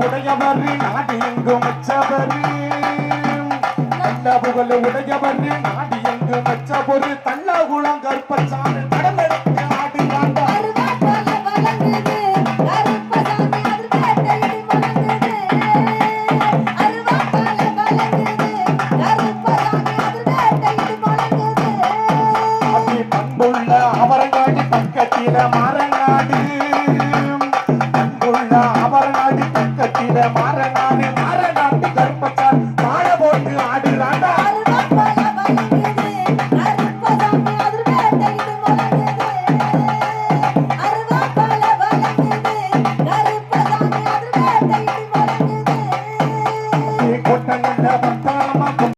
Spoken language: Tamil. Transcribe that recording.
உடையவர் நாடு எங்கும் வச்சவர் நல்ல புகழ் உடையவர் நாடு எங்கும் வச்ச ஒரு தள்ளகுளம் கற்பச்சாமி கடலெடுத்து ஆடுகிறாண்ட பண்புள்ள அவரங்காடி பக்கத்தில மாறங்காடு மாறநாடு மாறநாட்டு கருப்பச்சான் மாற போட்டு ஆடுறாண்டா கொட்டங்கண்ட